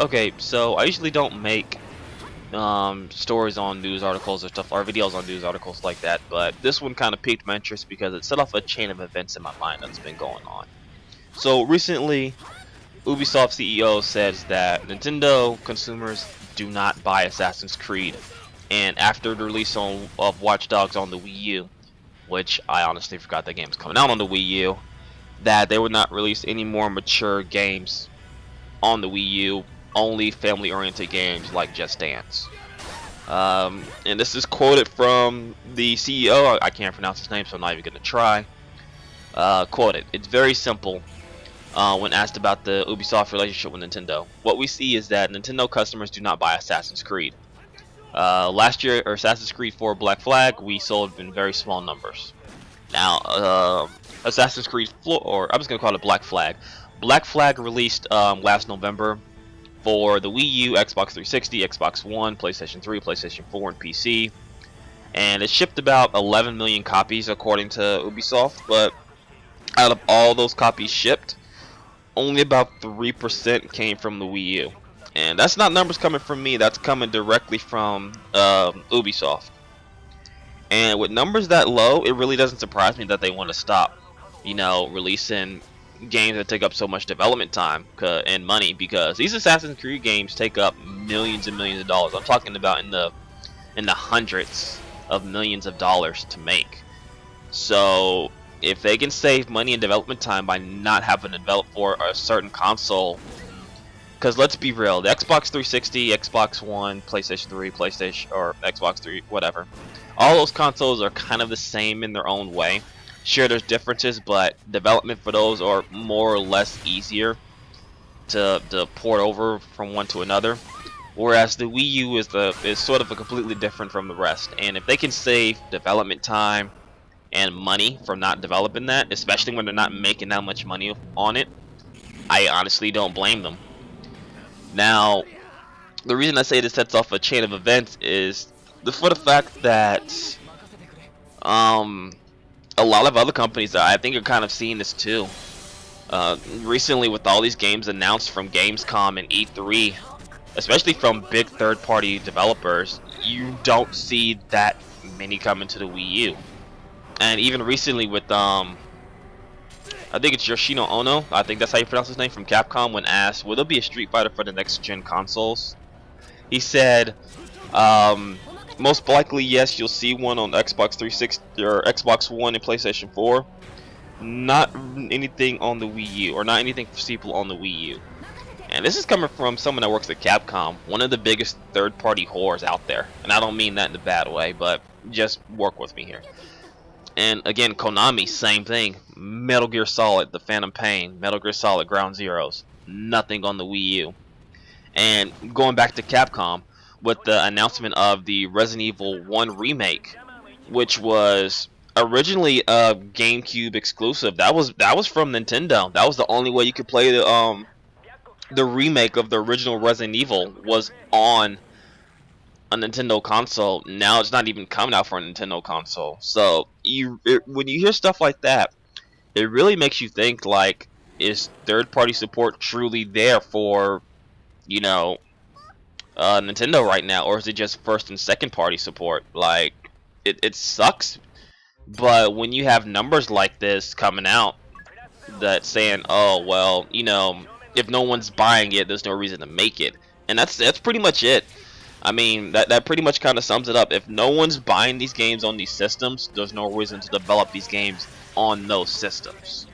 Okay, so I usually don't make stories on news articles or stuff, or videos on news articles like that, but this one kind of piqued my interest because it set off a chain of events in my mind that's been going on. So recently, Ubisoft CEO says that Nintendo consumers do not buy Assassin's Creed, and after the release of Watch Dogs on the Wii U, which I honestly forgot that game was coming out on the Wii U, that they would not release any more mature games on the Wii U, only family-oriented games like Just Dance. And this is quoted from the CEO. I can't pronounce his name, so I'm not even going to try. Quoted. It's very simple. When asked about the Ubisoft relationship with Nintendo, what we see is that Nintendo customers do not buy Assassin's Creed. Last year, Assassin's Creed 4 Black Flag, we sold in very small numbers. Now, Assassin's Creed, or I'm just going to call it Black Flag. Black Flag released last November for the Wii U, Xbox 360, Xbox One, PlayStation 3, PlayStation 4, and PC. And it shipped about 11 million copies according to Ubisoft, but out of all those copies shipped, only about 3% came from the Wii U. And that's not numbers coming from me, that's coming directly from Ubisoft. And with numbers that low, it really doesn't surprise me that they want to stop, releasing games that take up so much development time and money, because these Assassin's Creed games take up millions and millions of dollars. I'm talking about in the hundreds of millions of dollars to make. So if they can save money and development time by not having to develop for a certain console, because let's be real, the Xbox 360, Xbox One, PlayStation 3, PlayStation or Xbox 3, whatever, all those consoles are kind of the same in their own way. Sure, there's differences, but development for those are more or less easier to port over from one to another. Whereas the Wii U is sort of a completely different from the rest. And if they can save development time and money from not developing that, especially when they're not making that much money on it, I honestly don't blame them. Now, the reason I say this sets off a chain of events is for the fact that a lot of other companies, I think, are kind of seeing this too. Recently, with all these games announced from Gamescom and E3, especially from big third-party developers, you don't see that many coming to the Wii U. And even recently with, I think it's Yoshino Ono, I think that's how you pronounce his name, from Capcom, when asked, will there be a Street Fighter for the next-gen consoles? He said, most likely, yes, you'll see one on Xbox 360 or Xbox One and PlayStation 4. Not anything on the Wii U, or not anything foreseeable on the Wii U. And this is coming from someone that works at Capcom, one of the biggest third-party whores out there. And I don't mean that in a bad way, but just work with me here. And again, Konami, same thing. Metal Gear Solid, The Phantom Pain, Metal Gear Solid, Ground Zeroes. Nothing on the Wii U. And going back to Capcom, with the announcement of the Resident Evil 1 remake, which was originally a GameCube exclusive. That was from Nintendo. That was the only way you could play the remake of the original Resident Evil was on a Nintendo console. Now it's not even coming out for a Nintendo console. So when you hear stuff like that, it really makes you think, like, is third-party support truly there for, Nintendo right now, or is it just first and second party support? Like, it sucks, but when you have numbers like this coming out that saying, oh well, if no one's buying it, there's no reason to make it, and that's pretty much it. I mean, that pretty much kind of sums it up. If no one's buying these games on these systems, there's no reason to develop these games on those systems,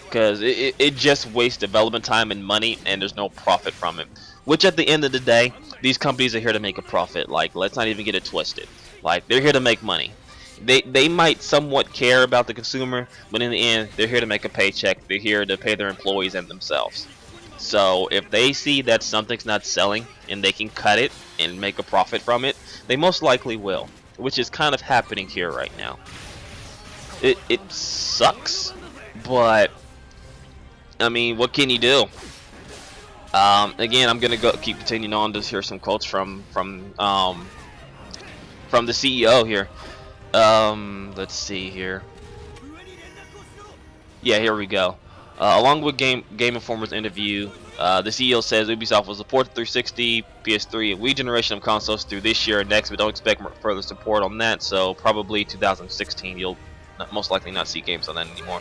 because it just wastes development time and money, and there's no profit from it. Which, at the end of the day, these companies are here to make a profit. Like, let's not even get it twisted. Like, they're here to make money. They might somewhat care about the consumer, but in the end, they're here to make a paycheck. They're here to pay their employees and themselves. So if they see that something's not selling and they can cut it and make a profit from it, they most likely will. Which is kind of happening here right now. It sucks, but I mean, what can you do? Again, I'm gonna keep continuing on to hear some quotes from the CEO here. Let's see here. Yeah, here we go. Along with Game Informer's interview The CEO says Ubisoft will support the 360, PS3, and Wii generation of consoles through this year and next, but don't expect further support on that. So probably 2016, you'll most likely not see games on that anymore.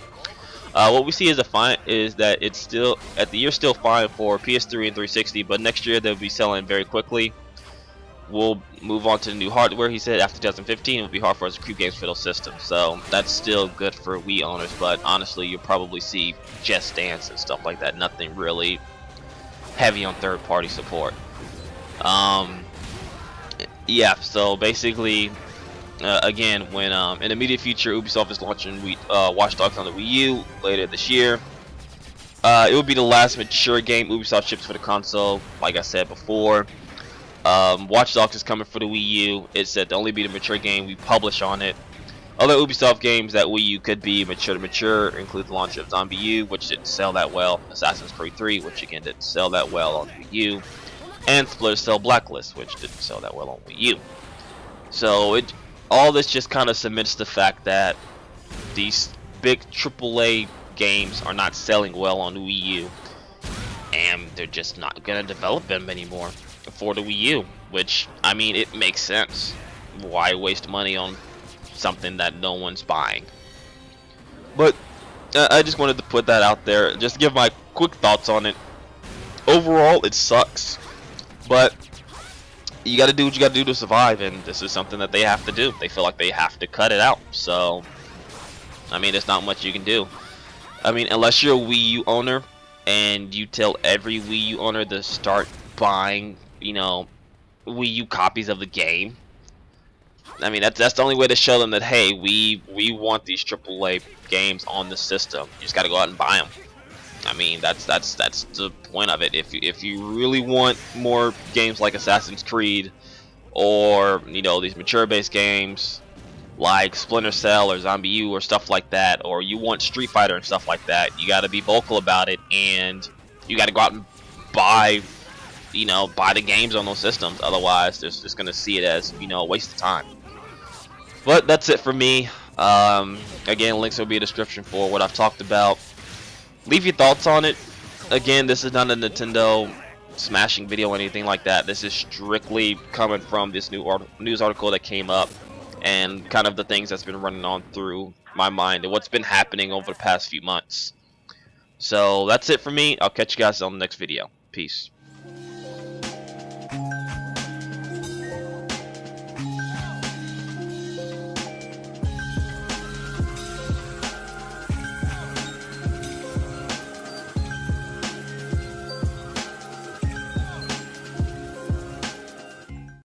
What we see is that it's still at the year still fine for PS3 and 360, but next year they'll be selling very quickly. We'll move on to the new hardware. He said after 2015 it will be hard for us to create games for those systems, so that's still good for Wii owners. But honestly, you'll probably see Just Dance and stuff like that. Nothing really heavy on third-party support. Yeah. So basically, again, when in the immediate future, Ubisoft is launching Watch Dogs on the Wii U later this year. It will be the last mature game Ubisoft ships for the console, like I said before. Watch Dogs is coming for the Wii U. It's said to only be the mature game we publish on it. Other Ubisoft games that Wii U could be mature to mature include the launch of Zombie U, which didn't sell that well, Assassin's Creed 3, which again didn't sell that well on Wii U, and Splinter Cell Blacklist, which didn't sell that well on Wii U. So all this just kind of cements the fact that these big AAA games are not selling well on Wii U, and they're just not gonna develop them anymore for the Wii U, which, I mean, it makes sense. Why waste money on something that no one's buying? But I just wanted to put that out there, just to give my quick thoughts on it. Overall, it sucks, but you gotta do what you gotta do to survive, and this is something that they have to do. They feel like they have to cut it out, so I mean, there's not much you can do. I mean, unless you're a Wii U owner and you tell every Wii U owner to start buying, you know, Wii U copies of the game. I mean, that's the only way to show them that, hey, we want these AAA games on the system. You just got to go out and buy them. I mean, that's the point of it. If you really want more games like Assassin's Creed, or you know, these mature-based games like Splinter Cell or Zombie U or stuff like that, or you want Street Fighter and stuff like that, you got to be vocal about it, and you got to go out and buy the games on those systems. Otherwise, they're just gonna see it as, you know, a waste of time. But that's it for me. Again, links will be in the description for what I've talked about. Leave your thoughts on it. Again, this is not a Nintendo smashing video or anything like that. This is strictly coming from this news article that came up, and kind of the things that's been running on through my mind and what's been happening over the past few months. So that's it for me. I'll catch you guys on the next video. Peace.